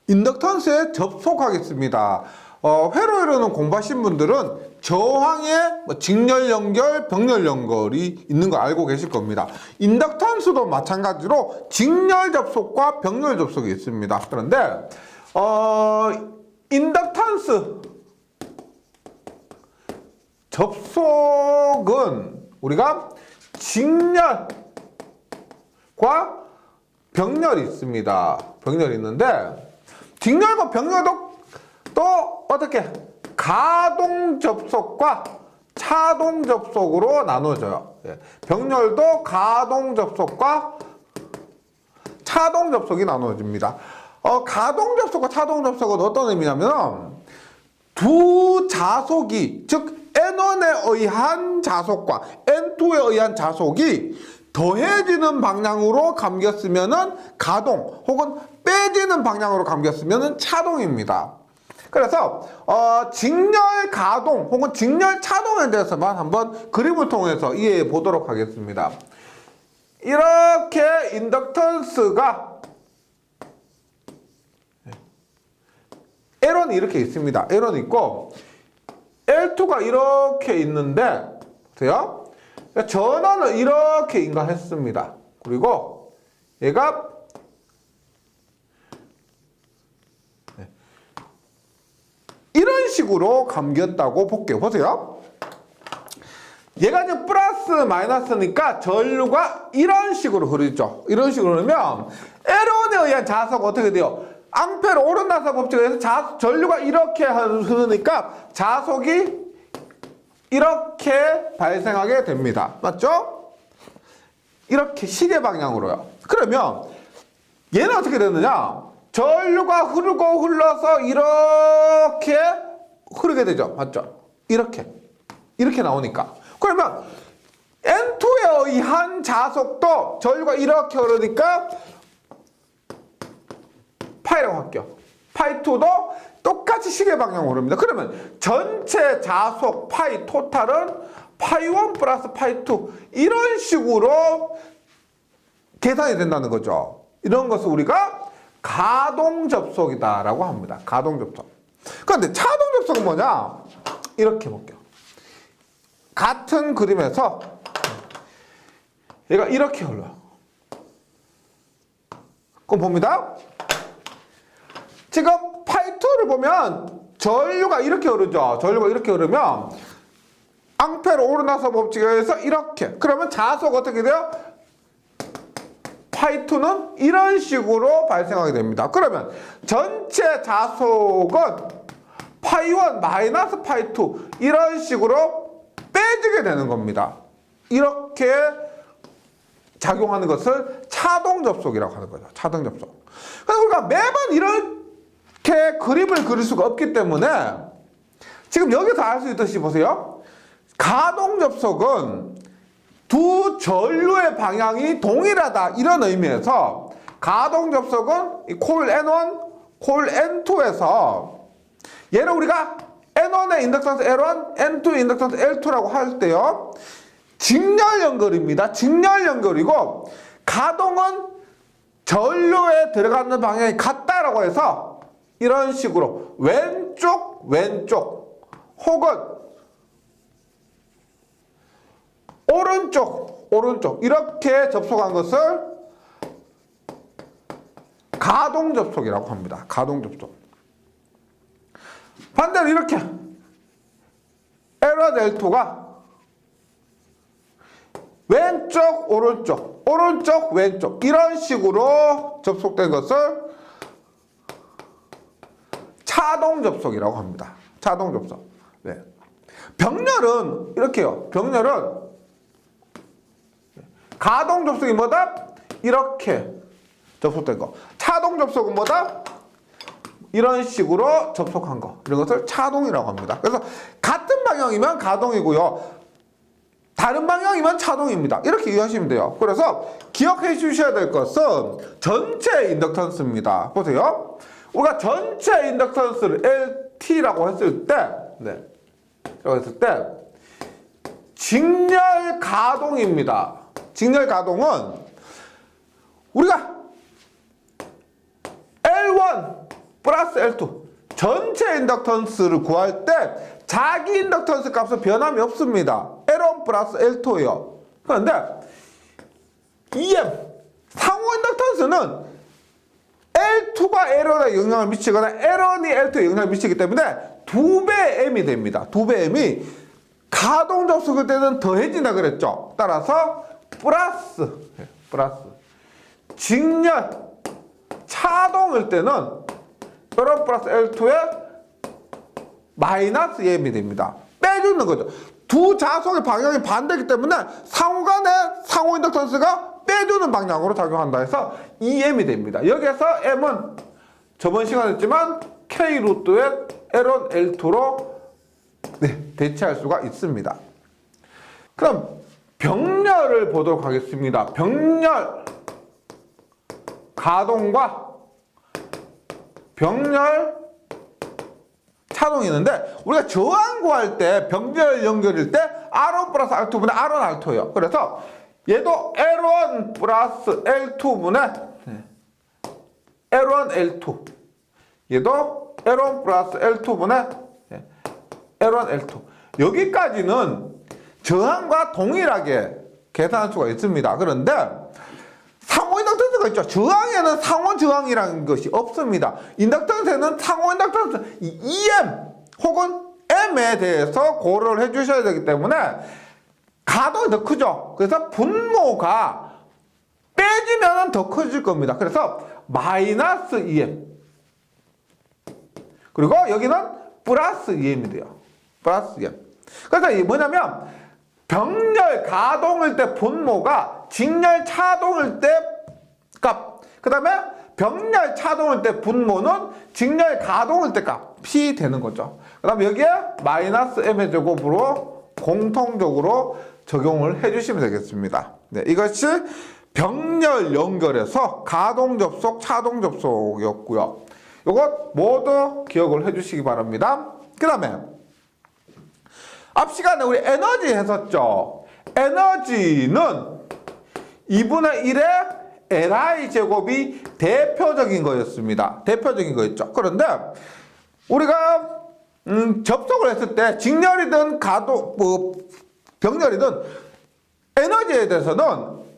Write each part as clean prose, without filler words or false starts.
인덕턴스에 접속하겠습니다. 회로회로는 공부하신 분들은 저항에 직렬 연결, 병렬 연결이 있는 거 알고 계실 겁니다. 인덕턴스도 마찬가지로 직렬 접속과 병렬 접속이 있습니다. 그런데 인덕턴스 접속은 우리가 직렬과 병렬이 있습니다. 병렬이 있는데 직렬과 병렬도 또 어떻게 가동 접속과 차동 접속으로 나눠져요. 병렬도 가동 접속과 차동 접속이 나눠집니다. 가동 접속과 차동 접속은 어떤 의미냐면 두 자속이 즉 N1에 의한 자속과 N2에 의한 자속이 더해지는 방향으로 감겼으면은 가동 혹은 빼지는 방향으로 감겼으면은 차동입니다. 그래서 직렬 가동 혹은 직렬 차동에 대해서만 한번 그림을 통해서 이해해 보도록 하겠습니다. 이렇게 인덕턴스가 L1이 이렇게 있습니다. L1이 있고 L2가 이렇게 있는데 보세요. 전원을 이렇게 인가했습니다. 그리고 얘가 이런 식으로 감겼다고 볼게요. 보세요. 얘가 이제 플러스 마이너스니까 전류가 이런 식으로 흐르죠. 이런 식으로 흐르면 L1에 의한 자석은 어떻게 돼요? 앙페르 오른나사 법칙에 의해서 전류가 이렇게 흐르니까 자석이 이렇게 발생하게 됩니다. 맞죠? 이렇게 시계 방향으로요. 그러면 얘는 어떻게 되느냐? 전류가 흐르고 흘러서 이렇게 흐르게 되죠. 맞죠? 이렇게 나오니까. 그러면 N2에 의한 자속도 전류가 이렇게 흐르니까 파이라고 할게요. 파이2도 똑같이 시계 방향으로 흐릅니다. 그러면 전체 자속 파이 토탈은 파이1 플러스 파이2 이런 식으로 계산이 된다는 거죠. 이런 것을 우리가 가동 접속이다라고 합니다. 가동 접속. 그런데 차동 접속은 뭐냐? 이렇게 볼게요. 같은 그림에서 얘가 이렇게 흘러요. 그럼 봅니다. 지금 파이2를 보면 전류가 이렇게 흐르죠. 전류가 이렇게 흐르면 앙페르 오르나서 법칙에 의해서 이렇게. 그러면 자속 어떻게 돼요? 파이2는 이런 식으로 발생하게 됩니다. 그러면 전체 자속은 파이1 마이너스 파이2 이런 식으로 빼지게 되는 겁니다. 이렇게 작용하는 것을 차동 접속이라고 하는 거죠. 차동 접속. 그래서 우리가 매번 이렇게 그림을 그릴 수가 없기 때문에 지금 여기서 알 수 있듯이 보세요. 가동 접속은 두 전류의 방향이 동일하다 이런 의미에서 가동 접속은 이 코일 N1, 코일 N2에서 얘를 우리가 N1의 인덕턴스 L1, N2의 인덕턴스 L2라고 할 때요. 직렬 연결입니다. 직렬 연결이고 가동은 전류에 들어가는 방향이 같다라고 해서 이런 식으로 왼쪽 혹은 오른쪽 이렇게 접속한 것을 가동 접속이라고 합니다. 가동 접속. 반대로 이렇게 L1, L2가 왼쪽, 오른쪽, 왼쪽 이런 식으로 접속된 것을 차동 접속이라고 합니다. 차동 접속. 네. 병렬은 이렇게요. 병렬은 가동 접속이 뭐다? 이렇게 접속된 거. 차동 접속은 뭐다? 이런 식으로 접속한 거. 이런 것을 차동이라고 합니다. 그래서 같은 방향이면 가동이고요. 다른 방향이면 차동입니다. 이렇게 이해하시면 돼요. 그래서 기억해 주셔야 될 것은 전체 인덕턴스입니다. 보세요. 우리가 전체 인덕턴스를 LT라고 했을 때, 직렬 가동입니다. 직렬 가동은 우리가 L1 플러스 L2. 전체 인덕턴스를 구할 때 자기 인덕턴스 값은 변함이 없습니다. L1 플러스 L2예요. 그런데 EM, 상호 인덕턴스는 L2가 L1에 영향을 미치거나 L1이 L2에 영향을 미치기 때문에 2배 M이 됩니다. 2배 M이 가동 접속할 때는 더해진다 그랬죠. 따라서 플러스 직렬 차동일 때는 L1 플러스 L2에 마이너스 M이 됩니다. 빼주는 거죠. 두 자속의 방향이 반대이기 때문에 상호간의 상호 인덕턴스가 빼주는 방향으로 작용한다 해서 EM이 됩니다. 여기에서 M은 저번 시간에 했지만 K 루트의 L1, L2로 대체할 수가 있습니다. 그럼 병렬을 보도록 하겠습니다. 병렬 가동과 병렬 차동이 있는데 우리가 저항 구할 때 병렬 연결일 때 R1 플러스 R2분의 R1, R2예요. 그래서 얘도 L1 플러스 L2분의 L1, L2. 얘도 L1 플러스 L2분의 L1, L2. 여기까지는 저항과 동일하게 계산할 수가 있습니다. 그런데 상호 인덕턴스가 있죠. 저항에는 상호 저항이라는 것이 없습니다. 인덕턴스에는 상호 인덕턴스 EM 혹은 M에 대해서 고려를 해주셔야 되기 때문에 가동이 더 크죠. 그래서 분모가 빼지면 더 커질 겁니다. 그래서 마이너스 EM 그리고 여기는 플러스 EM이 돼요. 플러스 EM. 그래서 이게 뭐냐면 병렬 가동일 때 분모가 직렬 차동일 때 값. 그 다음에 병렬 차동일 때 분모는 직렬 가동일 때 값이 되는 거죠. 그 다음에 여기에 마이너스 M의 제곱으로 공통적으로 적용을 해주시면 되겠습니다. 네, 이것이 병렬 연결에서 가동 접속, 차동 접속이었고요. 이것 모두 기억을 해주시기 바랍니다. 그 다음에 앞 시간에 우리 에너지 했었죠. 에너지는 2분의 1의 Li 제곱이 대표적인 거였습니다. 대표적인 거였죠. 그런데 우리가 접속을 했을 때 직렬이든 병렬이든 에너지에 대해서는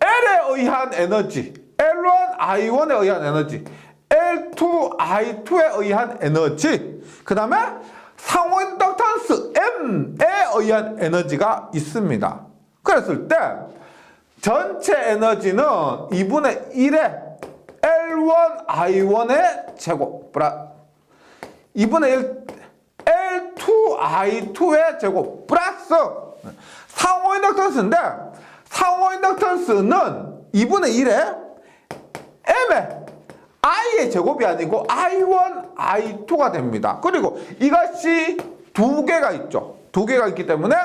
L에 의한 에너지, L1, I1에 의한 에너지, L2, I2에 의한 에너지, 그 다음에 상호 인덕턴스 M에 의한 에너지가 있습니다. 그랬을 때 전체 에너지는 2분의 1의 L1, I1의 제곱 2분의 1 L2, I2의 제곱 플러스 상호 인덕턴스인데 상호 인덕턴스는 2분의 1의 M의 I의 제곱이 아니고 I1, I2가 됩니다. 그리고 이것이 두 개가 있죠. 두 개가 있기 때문에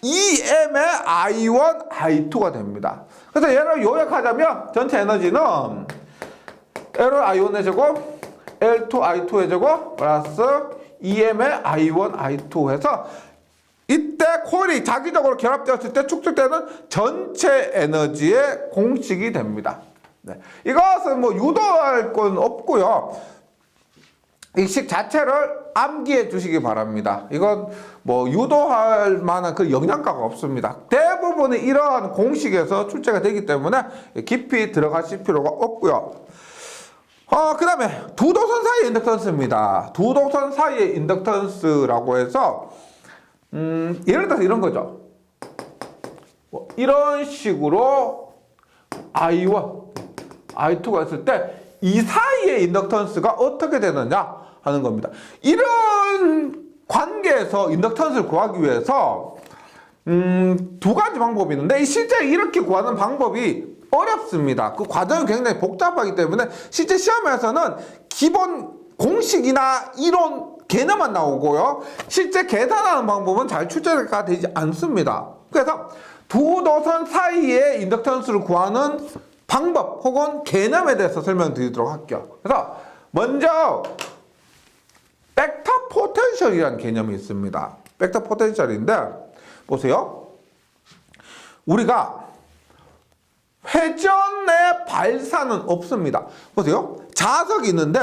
EM의 I1, I2가 됩니다. 그래서 얘를 요약하자면 전체 에너지는 L1, I1의 제곱, L2, I2의 제곱 플러스 EM의 I1, I2 해서 이때 코일이 자기적으로 결합되었을 때 축적되는 전체 에너지의 공식이 됩니다. 네. 이것은 뭐 유도할 건 없고요. 이 식 자체를 암기해 주시기 바랍니다. 이건 뭐 유도할 만한 그 영양가가 없습니다. 대부분이 이러한 공식에서 출제가 되기 때문에 깊이 들어가실 필요가 없고요. 그 다음에 두 도선 사이의 인덕턴스입니다. 두 도선 사이의 인덕턴스라고 해서 예를 들어서 이런 거죠. 뭐 이런 식으로 I1, I2가 있을 때 이 사이의 인덕턴스가 어떻게 되느냐 하는 겁니다. 이런 관계에서 인덕턴스를 구하기 위해서 두 가지 방법이 있는데 실제 이렇게 구하는 방법이 어렵습니다. 그 과정이 굉장히 복잡하기 때문에 실제 시험에서는 기본 공식이나 이론 개념만 나오고요. 실제 계산하는 방법은 잘 출제가 되지 않습니다. 그래서 두 도선 사이의 인덕턴스를 구하는 방법 혹은 개념에 대해서 설명드리도록 할게요. 그래서 먼저 벡터 포텐셜이라는 개념이 있습니다. 벡터 포텐셜인데 보세요. 우리가 회전의 발사는 없습니다. 보세요. 자석이 있는데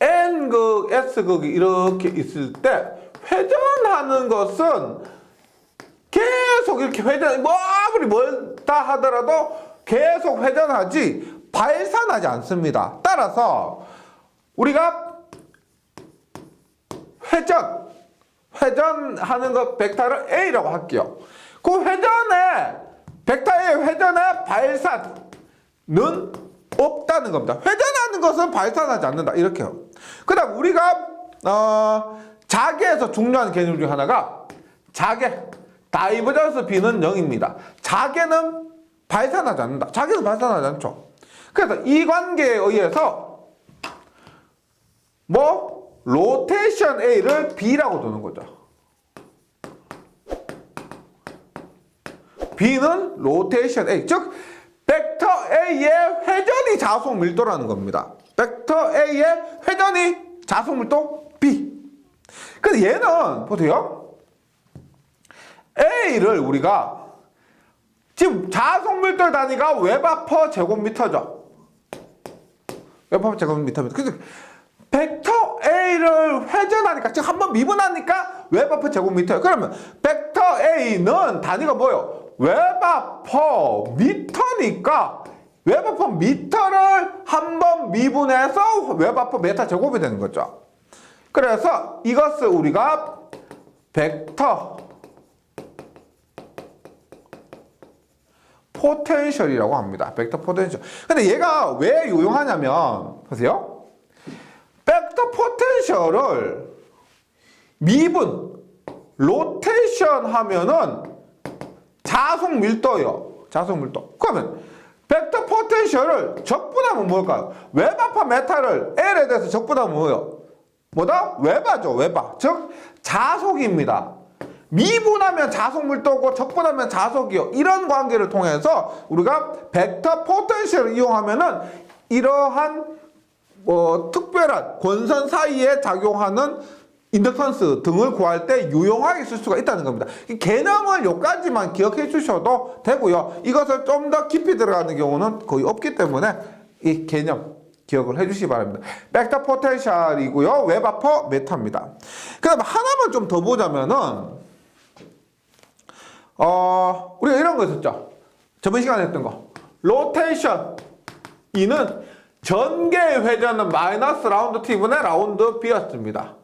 n극, s극이 이렇게 있을 때 회전하는 것은 계속 이렇게 뭐 아무리 멀다 하더라도 계속 회전하지 발산하지 않습니다. 따라서 우리가 회전하는 것 벡터를 A라고 할게요. 그 회전에 벡터의 회전의 발산은 없다는 겁니다. 회전하는 것은 발산하지 않는다. 이렇게요. 그다음 우리가 자개에서 중요한 개념 중 하나가 자개 다이버전스 B는 0입니다. 자개는 발산하지 않는다. 자개는 발산하지 않죠. 그래서 이 관계에 의해서 로테이션 A를 B라고 두는 거죠. B는 로테이션 A, 즉 벡터 A의 회전이 자속 밀도라는 겁니다. 벡터 A의 회전이 자속 밀도 B. 근데 얘는 보세요. A를 우리가 지금 자속 밀도 단위가 웹/퍼 제곱미터죠. 웹/퍼 제곱미터입니다. 그래서 벡터 A를 회전하니까 즉 한번 미분하니까 웹/퍼 제곱미터예요. 그러면 벡터 A는 단위가 뭐예요? 웹/퍼 미터니까 웹/퍼 미터를 한번 미분해서 웹/퍼 메타 제곱이 되는 거죠. 그래서 이것을 우리가 벡터 포텐셜이라고 합니다. 벡터 포텐셜. 근데 얘가 왜 유용하냐면 보세요. 벡터 포텐셜을 미분, 로테이션 하면은 자속 밀도예요. 자속 밀도. 그러면 벡터 포텐셜을 적분하면 뭘까요? 웹/퍼 메타를 L에 대해서 적분하면 뭐예요? 뭐다? 웹아죠. 웹아. 즉 자속입니다. 미분하면 자속 밀도고 적분하면 자속이요. 이런 관계를 통해서 우리가 벡터 포텐셜을 이용하면은 이러한 특별한 권선 사이에 작용하는 인덕턴스 등을 구할 때 유용하게 쓸 수가 있다는 겁니다. 이 개념을 여기까지만 기억해 주셔도 되고요. 이것을 좀 더 깊이 들어가는 경우는 거의 없기 때문에 이 개념 기억을 해 주시기 바랍니다. 벡터 포텐셜이고요. 웹/퍼 메타입니다. 그 다음에 하나만 좀 더 보자면은 우리가 이런 거 있었죠. 저번 시간에 했던 거. 로테이션 E는 전개의 회전은 마이너스 라운드 T분의 라운드 B였습니다.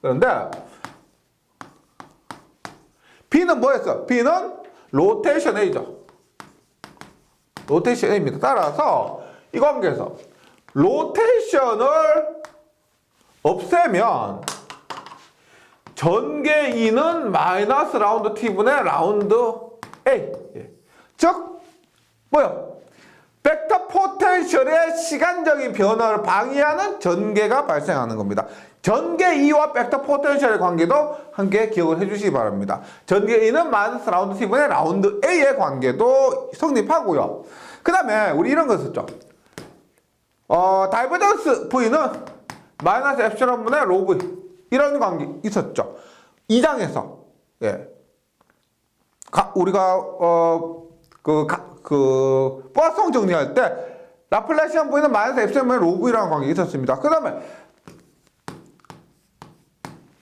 그런데 B는 뭐였어? B는 로테이션 A죠. 로테이션 A입니다. 따라서 이 관계에서 로테이션을 없애면 전개 E는 마이너스 라운드 T분의 라운드 A. 즉 뭐요? 벡터 포텐셜의 시간적인 변화를 방해하는 전개가 발생하는 겁니다. 전개 E와 벡터 포텐셜의 관계도 함께 기억을 해주시기 바랍니다. 전개 E는 마이너스 라운드 T분의 라운드 A의 관계도 성립하고요. 그 다음에 우리 이런 거 썼죠. 다이버전스 V는 마이너스 엡실론분의 로 V. 이런 관계 있었죠. 2장에서 우리가 보아성 정리할 때 라플라시안 V는 마이너스 엡실론분의 로 V라는 관계 있었습니다. 그 다음에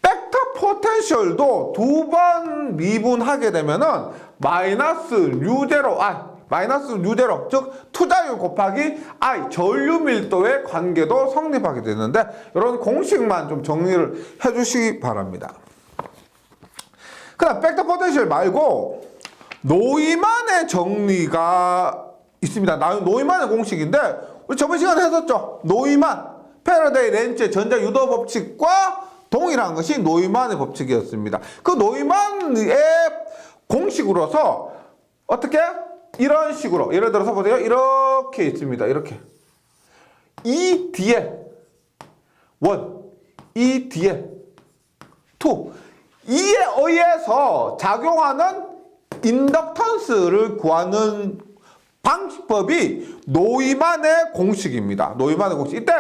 벡터 포텐셜도 두 번 미분하게 되면은 마이너스 뉴제로 즉 투자율 곱하기 I 전류 밀도의 관계도 성립하게 되는데 이런 공식만 좀 정리를 해주시기 바랍니다. 그다음 벡터 포텐셜 말고 노이만의 정리가 있습니다. 노이만의 공식인데 우리 저번 시간에 했었죠. 노이만, 패러데이 렌츠의 전자 유도 법칙과 동일한 것이 노이만의 법칙이었습니다. 그 노이만의 공식으로서 어떻게? 이런 식으로 예를 들어서 보세요. 이렇게 있습니다. 이렇게 E 뒤에 1, E 뒤에 2 이에 의해서 작용하는 인덕턴스를 구하는 방법이 노이만의 공식입니다. 노이만의 공식. 이때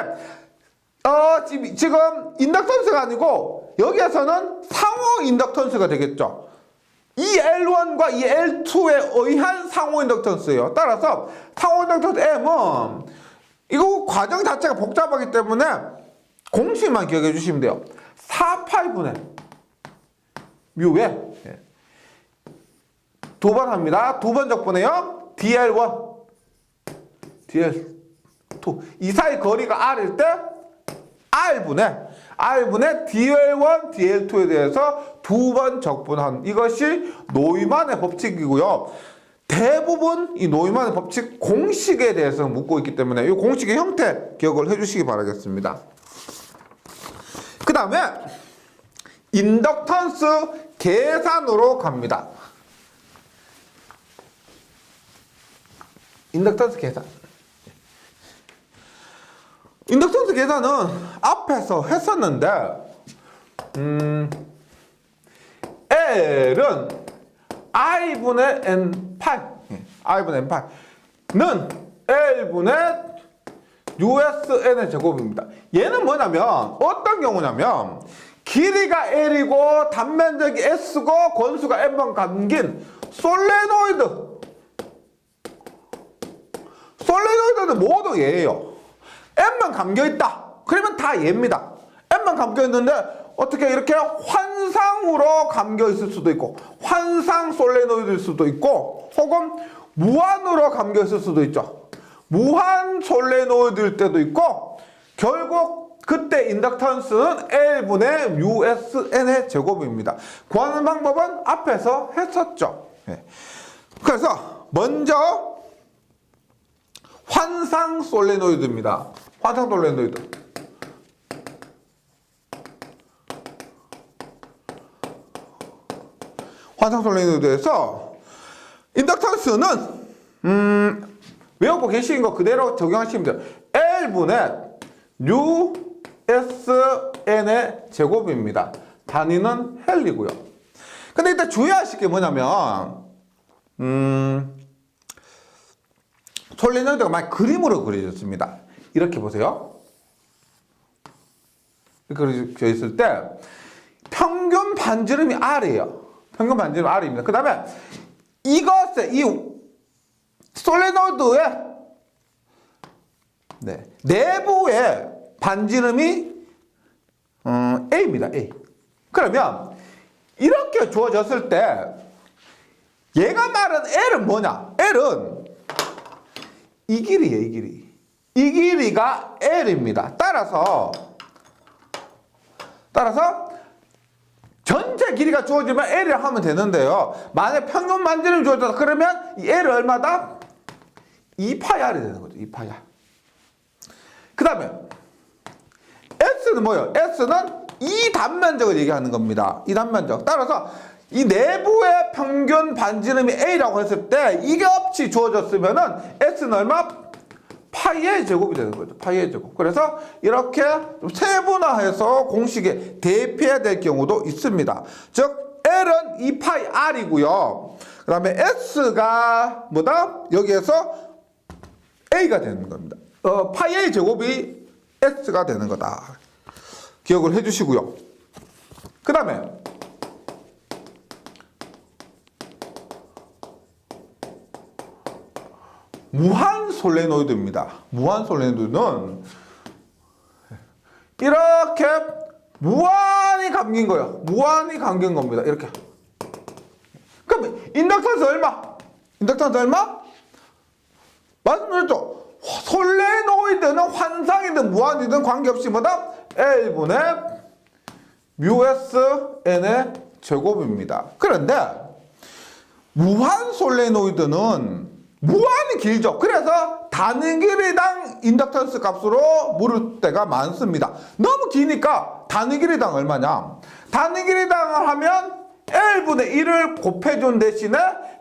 지금 인덕턴스가 아니고 여기에서는 상호 인덕턴스가 되겠죠. 이 L1과 이 L2에 의한 상호 인덕턴스예요. 따라서 상호 인덕턴스 M은 이거 과정 자체가 복잡하기 때문에 공식만 기억해 주시면 돼요. 4파이분의 뮤에 두 번 합니다. 두 번 적분해요. dl1, dl2. 이 사이 거리가 r일 때 r분의 dl1, dl2에 대해서 두 번 적분한 이것이 노이만의 법칙이고요. 대부분 이 노이만의 법칙 공식에 대해서 묻고 있기 때문에 이 공식의 형태 기억을 해주시기 바라겠습니다. 그 다음에 인덕턴스 계산으로 갑니다. 인덕턴스 계산. 인덕턴스 계산은 앞에서 했었는데 L은 I분의 N8 I분의 N8는 L분의 USN의 제곱입니다. 얘는 뭐냐면 어떤 경우냐면 길이가 L이고 단면적이 S고 권수가 N번 감긴 솔레노이드는 모두 얘예요. N만 감겨있다. 그러면 다 얘입니다. N만 감겨있는데 어떻게 이렇게 환상으로 감겨있을 수도 있고 환상 솔레노이드일 수도 있고 혹은 무한으로 감겨있을 수도 있죠. 무한 솔레노이드일 때도 있고 결국 그때 인덕턴스는 L분의 USN의 제곱입니다. 구하는 방법은 앞에서 했었죠. 그래서 먼저 환상 솔레노이드입니다. 환상 솔레노이드. 환상 솔레노이드에서 인덕턴스는 외우고 계신 거 그대로 적용하시면 돼요. L분의 USN의 제곱입니다. 단위는 헬리고요. 근데 일단 주의하실 게 뭐냐면 솔레노이드가 막 그림으로 그려졌습니다. 이렇게 보세요. 이렇게 그려져 있을 때 평균 반지름이 R이에요. 평균 반지름 R입니다. 그 다음에 이 솔레노이드의 내부의 반지름이 A입니다. A. 그러면 이렇게 주어졌을 때 얘가 말하는 L은 뭐냐? L은 이 길이에요. 이 길이. 이 길이가 L입니다. 따라서 전체 길이가 주어지면 L을 하면 되는데요. 만약 평균 반지름이 주어졌다 그러면 이 L은 얼마다? 2파이R이 되는 거죠. 2파이R. 그 다음에 S는 뭐예요? S는 이 단면적을 얘기하는 겁니다. 이 단면적. 따라서 이 내부의 평균 반지름이 A라고 했을 때 이게 없이 주어졌으면은 S는 얼마? 파이의 제곱이 되는 거죠. 파이의 제곱. 그래서 이렇게 좀 세분화해서 공식에 대입해야 될 경우도 있습니다. 즉 L은 2파이 R이고요. 그 다음에 S가 뭐다? 여기에서 A가 되는 겁니다. 파이의 제곱이 S가 되는 거다. 기억을 해주시고요. 그 다음에 무한 솔레노이드입니다. 무한 솔레노이드는 이렇게 무한히 감긴 거예요. 무한히 감긴 겁니다. 이렇게. 그럼 인덕턴스 얼마? 인덕턴스 얼마? 말씀드렸죠. 솔레노이드는 환상이든 무한이든 관계없이 뭐다? L분의 USN의 제곱입니다. 그런데 무한 솔레노이드는 무한히 길죠. 그래서 단위 길이당 인덕턴스 값으로 물을 때가 많습니다. 너무 기니까 단위 길이당 얼마냐? 단위 길이당을 하면 L분의 1을 곱해준 대신에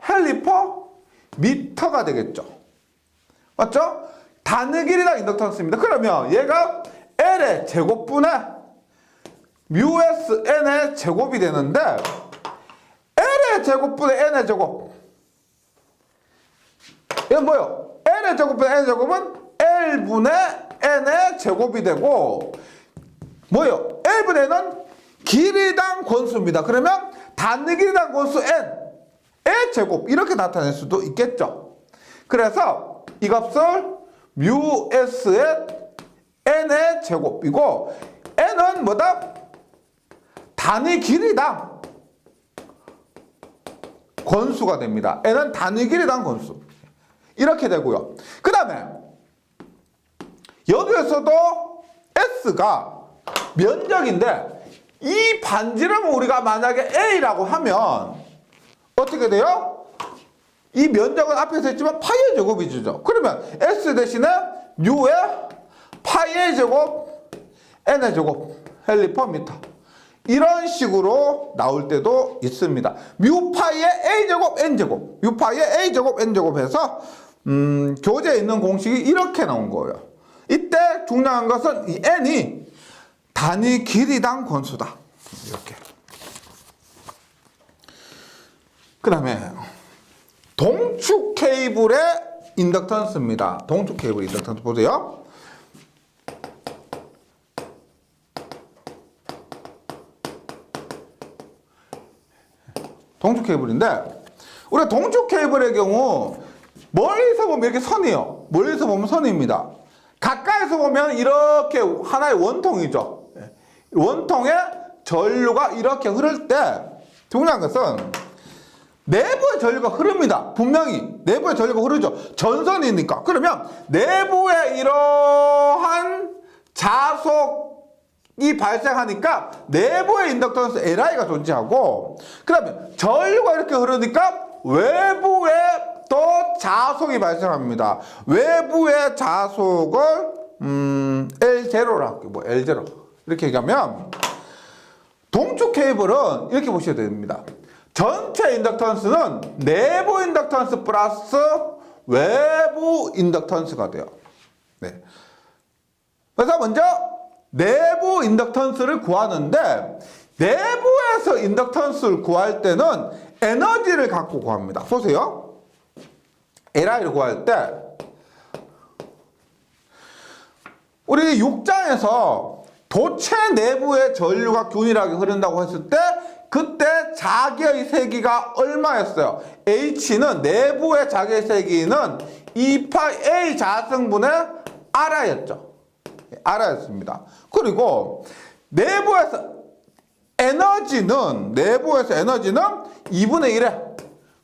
헬리퍼 미터가 되겠죠. 맞죠? 단위 길이당 인덕턴스입니다. 그러면 얘가 L의 제곱분의 USN의 제곱이 되는데 L의 제곱분의 N의 제곱 이건 뭐예요? N의 제곱분의 N의 제곱은 L분의 N의 제곱이 되고 뭐예요? L분의 N은 길이당 권수입니다. 그러면 단위 길이당 권수 N의 제곱 이렇게 나타낼 수도 있겠죠. 그래서 이 값을 US의 N의 제곱이고 n은 뭐다? 단위 길이당 권수가 됩니다. n은 단위 길이당 권수. 이렇게 되고요. 그 다음에 여기에서도 s가 면적인데 이 반지름을 우리가 만약에 a라고 하면 어떻게 돼요? 이 면적은 앞에서 했지만 파이의 제곱이죠. 그러면 s 대신에 u의 파이의 제곱 n의 제곱 헬리퍼미터 이런 식으로 나올 때도 있습니다. 뮤파이의 a제곱 n제곱 뮤파이의 a제곱 n제곱 해서 교재에 있는 공식이 이렇게 나온 거예요. 이때 중요한 것은 이 n이 단위 길이당 권수다. 이렇게. 그 다음에 동축 케이블의 인덕턴스입니다. 동축 케이블 인덕턴스 보세요. 동축 케이블인데 우리가 동축 케이블의 경우 멀리서 보면 이렇게 선이에요. 멀리서 보면 선입니다. 가까이서 보면 이렇게 하나의 원통이죠. 원통에 전류가 이렇게 흐를 때 중요한 것은 내부의 전류가 흐릅니다. 분명히 내부의 전류가 흐르죠. 전선이니까. 그러면 내부에 이러한 자속이 발생하니까 내부의 인덕턴스 Li가 존재하고 그 다음에 전류가 이렇게 흐르니까 외부에 또 자속이 발생합니다. 외부의 자속을 L0로 할게요. 뭐 L0 이렇게 얘기하면 동축 케이블은 이렇게 보셔야 됩니다. 전체 인덕턴스는 내부 인덕턴스 플러스 외부 인덕턴스가 돼요. 네. 그래서 먼저 내부 인덕턴스를 구하는데 내부에서 인덕턴스를 구할 때는 에너지를 갖고 구합니다. 보세요. Li를 구할 때 우리 6장에서 도체 내부의 전류가 균일하게 흐른다고 했을 때 그때 자기의 세기가 얼마였어요? H는 내부의 자기의 세기는 2파이 A 자승분의 R였죠. R였습니다. 그리고 내부에서 에너지는 2분의 1의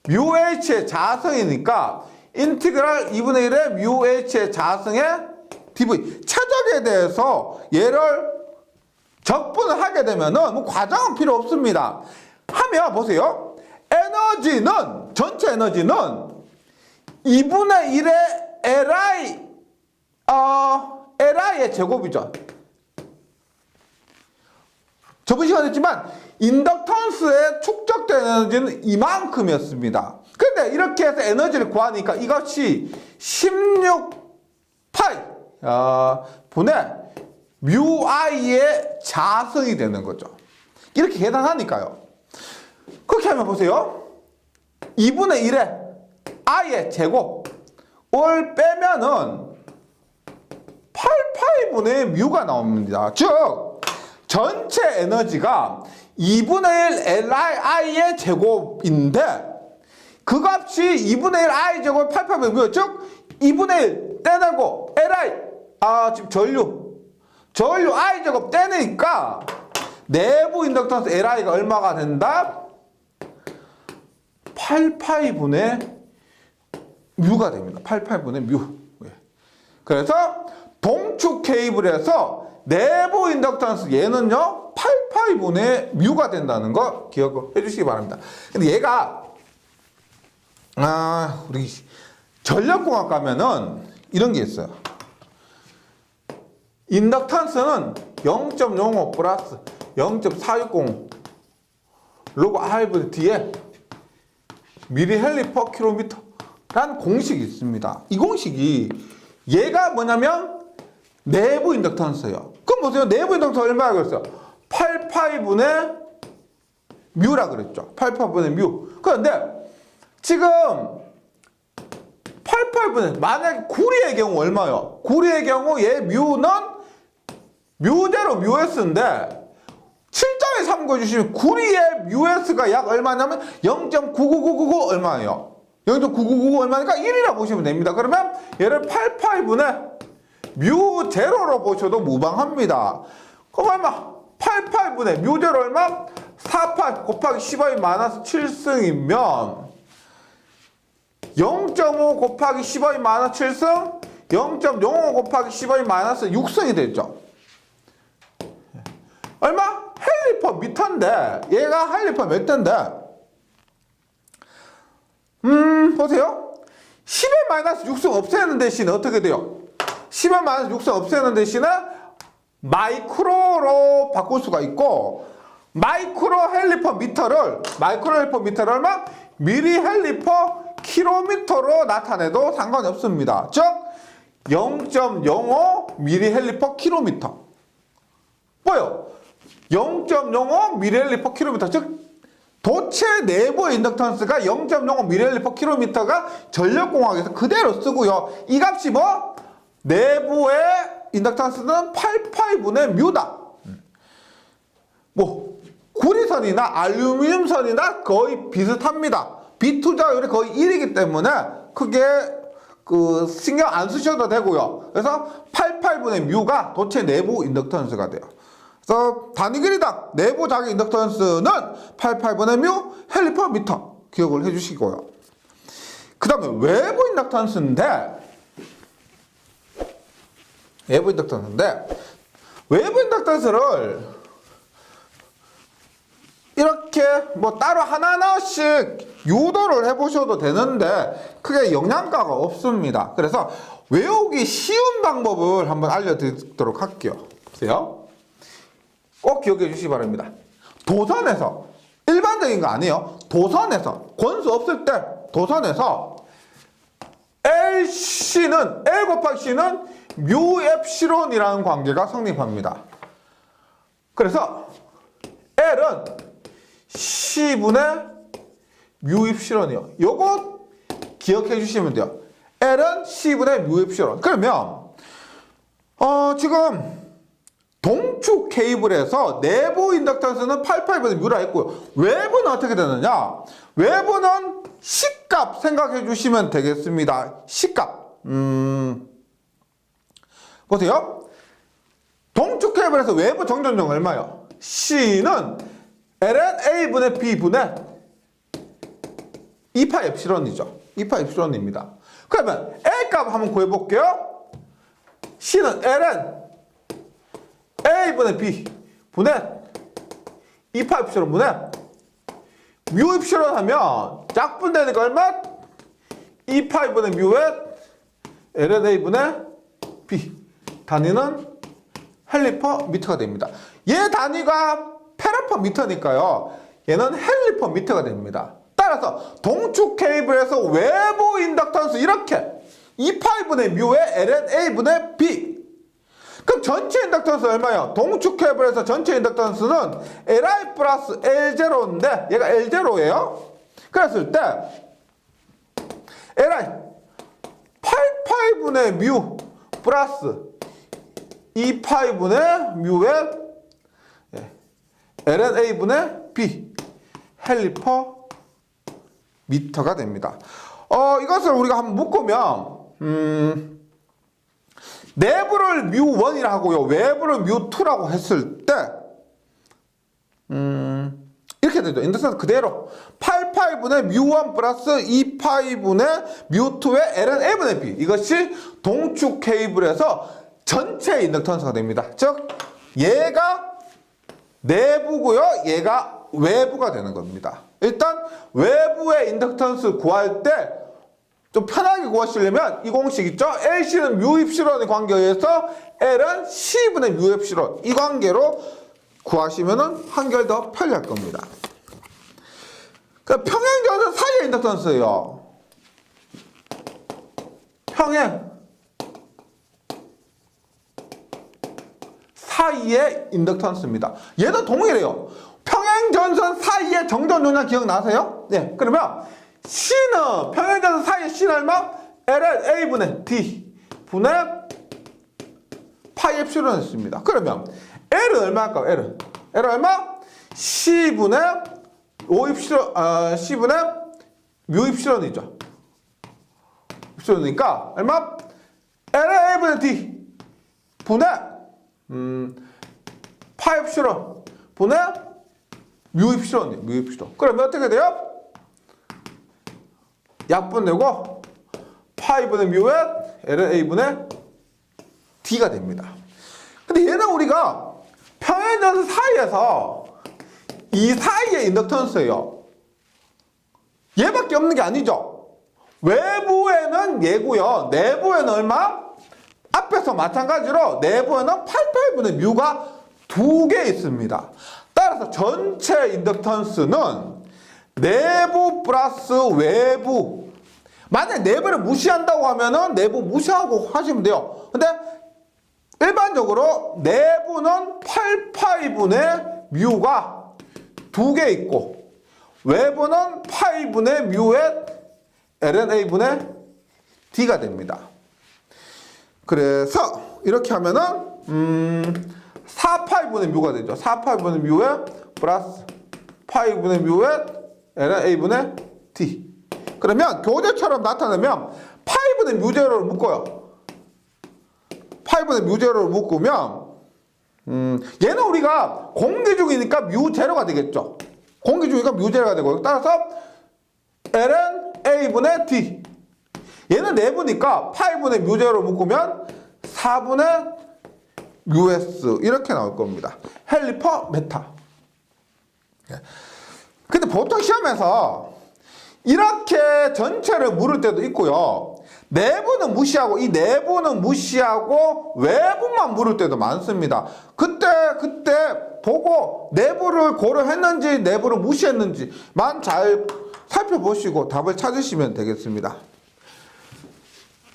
뮤H의 자승이니까 인티그랄 2분의 1의 뮤H의 자승의 dv 최적에 대해서 얘를 적분을 하게 되면은 뭐 과정은 필요 없습니다. 하면 보세요. 에너지는 전체 에너지는 2분의 1의 Li의 제곱이죠. 저번 시간에 했지만 인덕턴스에 축적된 에너지는 이만큼이었습니다. 근데 이렇게 해서 에너지를 구하니까 이것이 16파이 분의 뮤i의 자승이 되는 거죠. 이렇게 계산하니까요. 그렇게 하면 보세요. 2분의 1의 i의 제곱을 빼면은 8파이분의 뮤가 나옵니다. 즉 전체 에너지가 2분의 1 Li의 제곱인데 그 값이 2분의 1 I 제곱 8파이분의 뮤 즉 2분의 1 떼내고 Li 지금 전류 I 제곱 떼내니까 내부 인덕턴스 Li가 얼마가 된다? 8파이분의 뮤가 됩니다. 8파이분의 뮤. 그래서 동축 케이블에서 내부 인덕턴스 얘는요 8파이분의 뮤가 된다는 거 기억해 주시기 바랍니다. 근데 얘가 우리 전력공학 가면은 이런 게 있어요. 인덕턴스는 0.05 플러스 0.460 로그 R분의 D에 미리헬리 퍼 킬로미터 라는 공식이 있습니다. 이 공식이 얘가 뭐냐면 내부 인덕턴스예요. 그럼 보세요. 내부 인덕턴스 얼마라고 그랬어요? 8파이분의 뮤라 그랬죠. 8파이분의 뮤. 그런데 지금 8파이분의 만약에 구리의 경우 얼마요? 구리의 경우 얘 뮤는 뮤대로 뮤S인데 7장에 참고해 주시면 구리의 뮤S가 약 얼마냐면 0.99999 얼마예요? 0.9999 얼마니까 1이라 보시면 됩니다. 그러면 얘를 8파이분의 뮤 제로로 보셔도 무방합니다. 그럼 얼마? 88분의 뮤제로 얼마? 48 곱하기 10i 마이너스 7승이면 0.5 곱하기 10i 마이너스 7승 0.05 곱하기 10i 마이너스 6승이 되죠. 얼마? 헬리퍼 미터인데 얘가 헬리퍼 몇 대인데 보세요. 10의 마이너스 6승 없애는 대신에 어떻게 돼요? 10의 마이너스 6승 없애는 대신에 마이크로로 바꿀 수가 있고 마이크로 헬리퍼 미터를 얼마? 미리 헬리퍼 킬로미터로 나타내도 상관이 없습니다. 즉 0.05 미리 헬리퍼 킬로미터. 뭐요? 0.05 미리 헬리퍼 킬로미터. 즉 도체 내부 인덕턴스가 0.05 미리 헬리퍼 킬로미터가 전력공학에서 그대로 쓰고요. 이 값이 뭐? 내부의 인덕턴스는 88분의 뮤다. 뭐 구리선이나 알루미늄선이나 거의 비슷합니다. 비투자율이 거의 1이기 때문에 크게 신경 안 쓰셔도 되고요. 그래서 88분의 뮤가 도체 내부 인덕턴스가 돼요. 그래서 단위 길이당 내부 자기 인덕턴스는 88분의 뮤 헬리퍼 미터 기억을 해주시고요. 그 다음에 외부 인덕턴스인데 외부 인덕턴스를 이렇게 뭐 따로 하나하나씩 유도를 해보셔도 되는데 크게 영양가가 없습니다. 그래서 외우기 쉬운 방법을 한번 알려드리도록 할게요. 보세요. 꼭 기억해 주시기 바랍니다. 도선에서 일반적인 거 아니에요. 도선에서 권수 없을 때 도선에서 LC는 L 곱하기 C는 뮤 엡시론이라는 관계가 성립합니다. 그래서 L은 C분의 뮤 엡시론이요. 요거 기억해 주시면 돼요. L은 C분의 뮤 엡시론. 그러면 지금 동축 케이블에서 내부 인덕턴스는 88분의 뮤라 했고요. 외부는 어떻게 되느냐? 외부는 C값 생각해 주시면 되겠습니다. C값. 보세요. 동축 케이블에서 외부 정전용 얼마요? C는 ln A분의 B분의 2파 엡시론이죠. 2파 엡시론입니다. 그러면 A값 한번 구해볼게요. C는 ln A분의 B 분의 2파 엡시론 분의 뮤 엡시론 하면 짝분되니까 얼마? 2파 분의 뮤의 ln A분의 B 단위는 헬리퍼 미터가 됩니다. 얘 단위가 페라퍼 미터니까요. 얘는 헬리퍼 미터가 됩니다. 따라서 동축 케이블에서 외부 인덕턴스 이렇게 2파이분의 뮤의 ln A분의 B. 그럼 전체 인덕턴스 얼마예요? 동축 케이블에서 전체 인덕턴스는 Li 플러스 L0인데 얘가 L0예요. 그랬을 때 Li 8파이분의 뮤 플러스 2파이분의 뮤의 ln A분의 B 헬리퍼 미터가 됩니다. 이것을 우리가 한번 묶으면 내부를 뮤1이라 하고요. 외부를 뮤2라고 했을 때 이렇게 되죠. 인덕턴스 그대로 8파이분의 뮤1 플러스 2파이분의 뮤2의 ln A분의 B. 이것이 동축 케이블에서 전체 인덕턴스가 됩니다. 즉 얘가 내부고요. 얘가 외부가 되는 겁니다. 일단 외부의 인덕턴스 구할 때 좀 편하게 구하시려면 이 공식 있죠? LC는 뮤 엡시론의 관계에 의해서 L은 C분의 뮤 엡시론 이 관계로 구하시면 한결 더 편리할 겁니다. 그러니까 평행전선 사이의 인덕턴스예요. 평행 사이의 인덕턴스입니다. 얘도 동일해요. 평행전선 사이의 정전 용량 기억나세요? 네. 그러면 C는 평행전선 사이의 C는 얼마? ln A분의 D 분의 파이 엡시론이었습니다. 그러면 L은 얼마일까요? L은 얼마? C분의 O 엡시론 C분의 뮤 엡시론이죠. 엡시론이니까 얼마? ln A분의 D 분의 파 엡실론 분의 뮤 입실론이에요. 뮤 입실론. 그러면 어떻게 돼요? 약분되고 파이분의 뮤에 ln a분의 d가 됩니다. 근데 얘는 우리가 평행전선 사이에서 이 사이의 인덕턴스예요. 얘밖에 없는 게 아니죠. 외부에는 얘고요. 내부에는 얼마? 앞에서 마찬가지로 내부에는 88분의 뮤가 2개 있습니다. 따라서 전체 인덕턴스는 내부 플러스 외부. 만약에 내부를 무시한다고 하면은 내부 무시하고 하시면 돼요. 근데 일반적으로 내부는 88분의 뮤가 2개 있고 외부는 파이분의 뮤의 ln a분의 d가 됩니다. 그래서 이렇게 하면은 4파이분의 뮤가 되죠. 4파이분의 뮤에 플러스 파이분의 뮤에 ln a분의 d. 그러면 교재처럼 나타내면 파이분의 뮤제로를 묶어요. 파이분의 뮤제로를 묶으면 얘는 우리가 공기중이니까 뮤제로가 되겠죠. 공기중이니까 뮤제로가 되고 따라서 ln a분의 d. 얘는 내부니까 파이분의 뮤제로를 묶으면 4분의 us 이렇게 나올 겁니다. 헬리 퍼 메타. 근데 보통 시험에서 이렇게 전체를 물을 때도 있고요. 내부는 무시하고 이 내부는 무시하고 외부만 물을 때도 많습니다. 그때 보고 내부를 고려했는지 내부를 무시했는지만 잘 살펴보시고 답을 찾으시면 되겠습니다.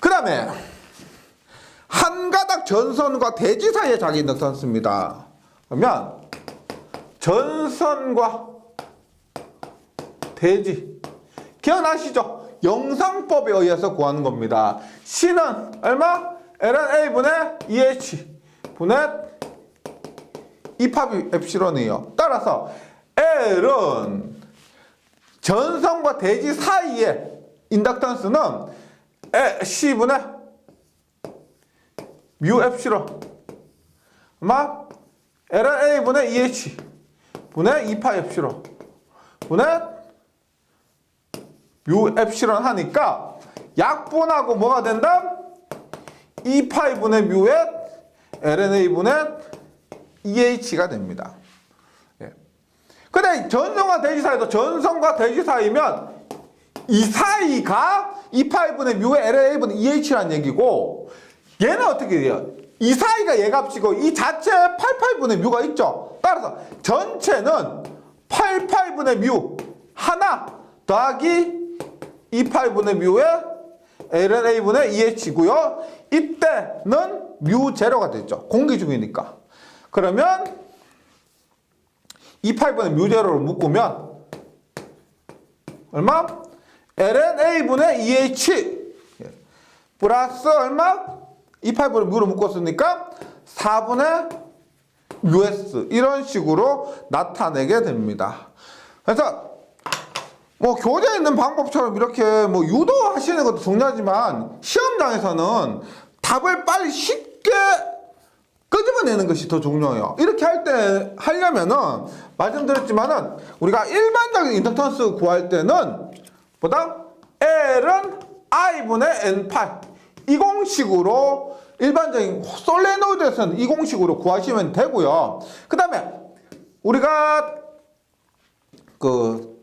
그 다음에 한 가닥 전선과 대지 사이의 자기 인덕턴스입니다. 그러면 전선과 대지 기억나시죠? 영상법에 의해서 구하는 겁니다. C는 얼마? ln a분의 EH 분의 2파 엡실론이에요. 따라서 L은 전선과 대지 사이의 인덕턴스는 C분의 뮤 엡실론 얼마? ln a분의 EH 분의 2파 엡실론 분의 뮤 엡실론 하니까 약분하고 뭐가 된다? 2파이분의 뮤의 ln a분의 EH가 됩니다. 예. 근데 전선과 대지 사이도 전선과 대지 사이면 이 사이가 2파이분의 뮤의 ln a분의 EH라는 얘기고 얘는 어떻게 돼요? 이 사이가 얘 값이고 이 자체에 88분의 뮤가 있죠. 따라서 전체는 88분의 뮤 하나 더하기 2파이분의 뮤의 ln a분의 EH고요. 이때는 뮤 제로가 되죠. 공기 중이니까. 그러면 2파이분의 뮤 제로를 묶으면 얼마? ln a분의 EH 플러스 얼마? 2파이분의 뮤를 묶었으니까 4분의 us 이런 식으로 나타내게 됩니다. 그래서 뭐 교재에 있는 방법처럼 이렇게 뭐 유도하시는 것도 중요하지만 시험장에서는 답을 빨리 쉽게 끄집어내는 것이 더 중요해요. 이렇게 하려면은 말씀드렸지만은 우리가 일반적인 인덕턴스 구할 때는 보다 L은 I분의 N8 이 공식으로 일반적인 솔레노이드에서는 이 공식으로 구하시면 되고요. 그 다음에 우리가 그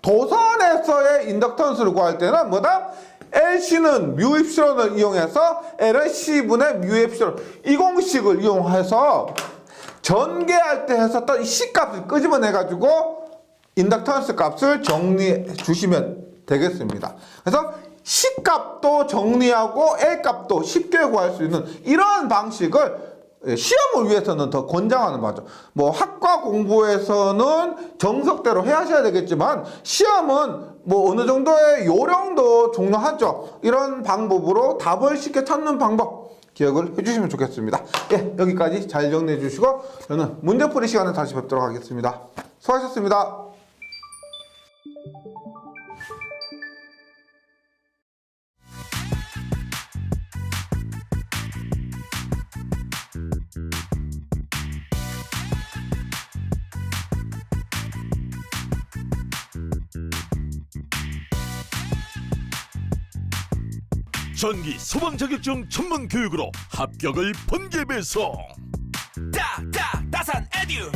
도선에서의 인덕턴스를 구할 때는 뭐다? LC는 뮤 입실론을 이용해서 L은 C분의 뮤 입실론 이 공식을 이용해서 전개할 때 했었던 C 값을 끄집어내 가지고 인덕턴스 값을 정리해 주시면 되겠습니다. 그래서 C 값도 정리하고 L 값도 쉽게 구할 수 있는 이런 방식을 시험을 위해서는 더 권장하는 바죠. 뭐 학과 공부에서는 정석대로 하셔야 되겠지만 시험은 뭐 어느 정도의 요령도 중요하죠. 이런 방법으로 답을 쉽게 찾는 방법 기억을 해주시면 좋겠습니다. 예, 여기까지 잘 정리해 주시고 저는 문제풀이 시간에 다시 뵙도록 하겠습니다. 수고하셨습니다. 전기 소방 자격증 전문 교육으로 합격을 번개 배송. 다산 에듀